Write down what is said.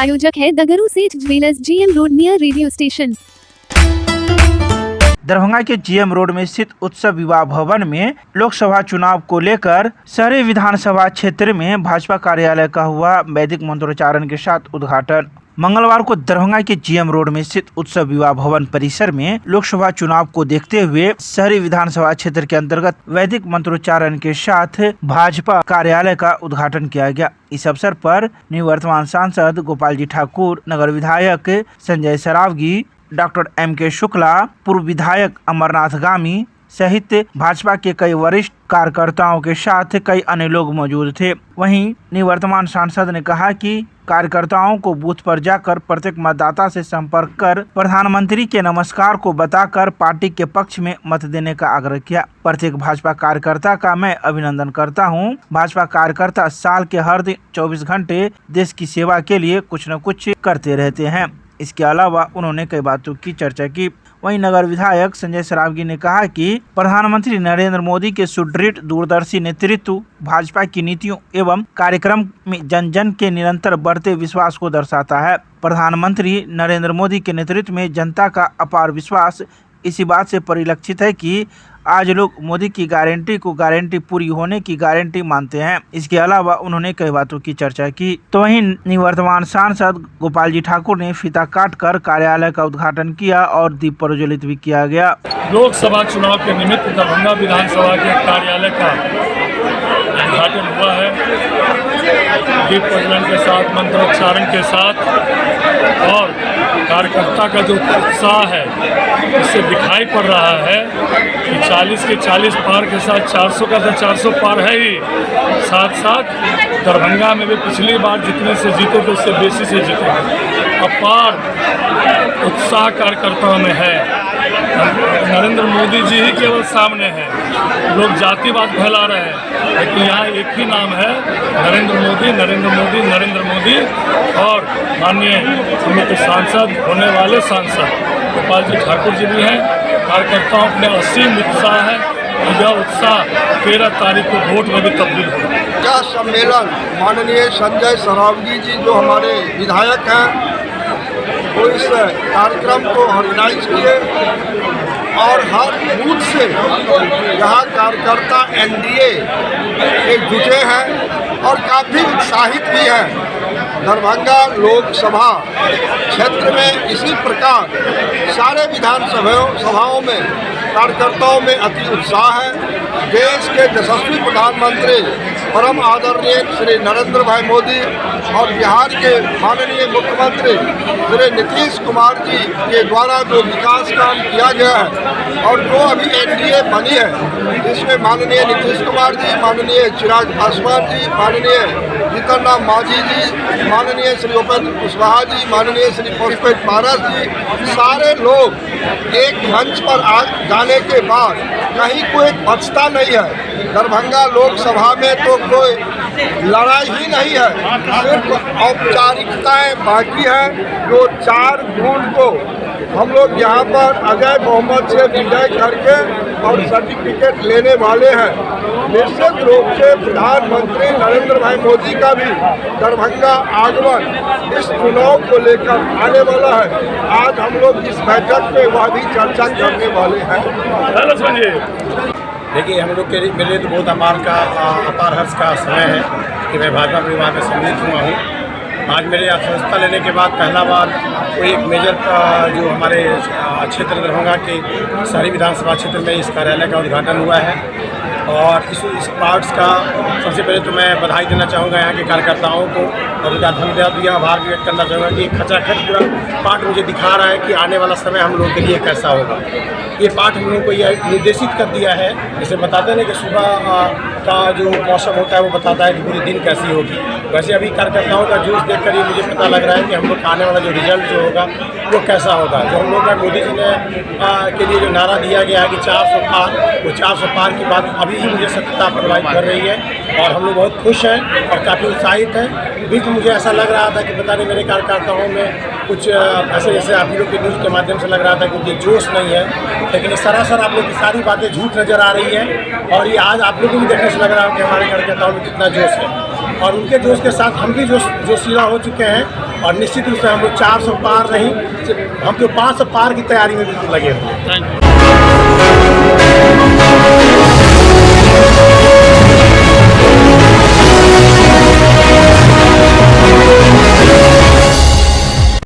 प्रायोजक है दगरू सेठ jewellers, GM road near radio station. Darbhanga के GM रोड में स्थित उत्सव विवाह भवन में लोकसभा चुनाव को लेकर शहरी विधानसभा क्षेत्र में भाजपा कार्यालय का हुआ वैदिक मंत्रोच्चारण के साथ उद्घाटन। मंगलवार को दरभंगा के GM रोड में स्थित उत्सव विवाह भवन परिसर में लोकसभा चुनाव को देखते हुए शहरी विधानसभा क्षेत्र के अंतर्गत वैदिक मंत्रोच्चारण के साथ भाजपा कार्यालय का उद्घाटन किया गया। इस अवसर पर निवर्तमान सांसद गोपाल जी ठाकुर, नगर विधायक संजय सरावगी, डॉक्टर MK शुक्ला, पूर्व विधायक अमरनाथ गामी सहित भाजपा के कई वरिष्ठ कार्यकर्ताओं के साथ कई अन्य लोग मौजूद थे। वहीं निवर्तमान सांसद ने कहा कि कार्यकर्ताओं को बूथ पर जाकर प्रत्येक मतदाता से संपर्क कर प्रधानमंत्री के नमस्कार को बताकर पार्टी के पक्ष में मत देने का आग्रह किया। प्रत्येक भाजपा कार्यकर्ता का मैं अभिनंदन करता हूं। भाजपा कार्यकर्ता साल के हर दिन 24 घंटे देश की सेवा के लिए कुछ न कुछ करते रहते हैं। इसके अलावा उन्होंने कई बातों की चर्चा की। वहीं नगर विधायक संजय सरावगी ने कहा कि प्रधानमंत्री नरेंद्र मोदी के सुदृढ़ दूरदर्शी नेतृत्व, भाजपा की नीतियों एवं कार्यक्रम में जन जन के निरंतर बढ़ते विश्वास को दर्शाता है। प्रधानमंत्री नरेंद्र मोदी के नेतृत्व में जनता का अपार विश्वास इसी बात से परिलक्षित है कि आज लोग मोदी की गारंटी को गारंटी पूरी होने की गारंटी मानते हैं। इसके अलावा उन्होंने कई बातों की चर्चा की। तो वहीं निवर्तमान सांसद गोपाल जी ठाकुर ने फीता काटकर कार्यालय का उद्घाटन किया और दीप प्रज्वलित भी किया गया। लोकसभा चुनाव के निमित्त दरभंगा विधानसभा के कार्यालय का उद्घाटन हुआ है। दीप प्रज्वलन के साथ, मंत्रोच्चारण के साथ और कार्यकर्ता का जो उत्साह है इससे दिखाई पड़ रहा है कि 40 के 40 पार के साथ 400 का तो 400 पार है ही, साथ साथ दरभंगा में भी पिछली बार जितने से जीते थे उससे बेसी से जीते। अपार उत्साह कार्यकर्ताओं में है। नरेंद्र मोदी जी ही केवल सामने हैं। लोग जातिवाद फैला रहे हैं, लेकिन यहाँ एक ही नाम है, नरेंद्र मोदी, नरेंद्र मोदी, नरेंद्र मोदी। और माननीय हम लोग के सांसद, होने वाले सांसद गोपाल जी ठाकुर जी भी हैं। कार्यकर्ताओं में असीम उत्साह है। यह उत्साह 13 तारीख को वोट में भी तब्दील होगा। यह सम्मेलन माननीय संजय सरावगी जी जो हमारे विधायक हैं वो इस कार्यक्रम को ऑर्गेनाइज किए और हर बूथ से यहाँ कार्यकर्ता NDA के जुटे हैं और काफ़ी उत्साहित भी हैं। दरभंगा लोकसभा क्षेत्र में इसी प्रकार सारे विधानसभाओं में कार्यकर्ताओं में अति उत्साह है। देश के यशस्वी प्रधानमंत्री परम आदरणीय श्री नरेंद्र भाई मोदी और बिहार के माननीय मुख्यमंत्री श्री नीतीश कुमार जी के द्वारा जो विकास काम किया गया है और जो अभी NDA बनी है, जिसमें माननीय नीतीश कुमार जी, माननीय चिराग पासवान जी, माननीय जीतन राम मांझी जी, माननीय श्री उपेंद्र कुशवाहा जी, माननीय श्री पुष्पेंद्र पारस जी, सारे लोग एक मंच पर आ जाने के बाद कहीं कोई बचता नहीं है। दरभंगा लोकसभा में तो कोई लड़ाई ही नहीं है, सिर्फ औपचारिकताएं बाकी हैं। जो 4 जून को हम लोग यहाँ पर अजय बहुमत से विजय करके और सर्टिफिकेट लेने वाले हैं। निश्चित रूप से प्रधानमंत्री नरेंद्र भाई मोदी का भी दरभंगा आगमन इस चुनाव को लेकर आने वाला है। आज हम लोग इस बैठक में वह भी चर्चा करने वाले हैं। देखिए, हम लोग के मेरे लिए तो बहुत अपार हर्ष का समय है कि मैं भाजपा परिवार में सम्मिलित हुआ हूँ। आज मेरे सदस्यता लेने के बाद पहला बार कोई एक मेजर जो हमारे क्षेत्र दरभंगा के शहरी विधानसभा क्षेत्र में इस कार्यालय का उद्घाटन हुआ है। और इस पार्ट्स का सबसे पहले तो मैं बधाई देना चाहूँगा यहाँ के कार्यकर्ताओं को और उनका धन्यवाद दिया, आभार व्यक्त करना चाहूँगा कि खचाखच पूरा पार्ट मुझे दिखा रहा है कि आने वाला समय हम लोगों के लिए कैसा होगा। ये पार्ट हम लोगों को यह निर्देशित कर दिया है, जैसे बताते हैं कि सुबह का जो मौसम होता है वो बताता है कि पूरे दिन कैसी होगी। वैसे अभी कार्यकर्ताओं का जोश देखकर ये मुझे पता लग रहा है कि हम लोग का आने वाला जो रिजल्ट जो होगा वो कैसा होगा। जो हम लोग का मोदी जी ने के लिए जो नारा दिया गया है कि 400 पार, वो 400 पार की बात अभी ही मुझे सत्यता प्रभावित कर रही है और हम लोग बहुत खुश हैं और काफ़ी उत्साहित हैं। भी तो मुझे ऐसा लग रहा था कि पता नहीं मेरे कार्यकर्ताओं में कुछ ऐसे जैसे आप लोग के न्यूज़ के माध्यम से लग रहा था कि जोश नहीं है, लेकिन सरासर आप लोग की सारी बातें झूठ नज़र आ रही है और ये आज आप लोगों को भी देखने से लग रहा है कि हमारे कार्यकर्ताओं में कितना जोश है। और उनके जोश के साथ हम भी जोशीला हो चुके हैं और निश्चित रूप से हम लोग 400 पार नहीं, हम तो 500 पार की तैयारी में भी लगे हुए हैं। Thank you.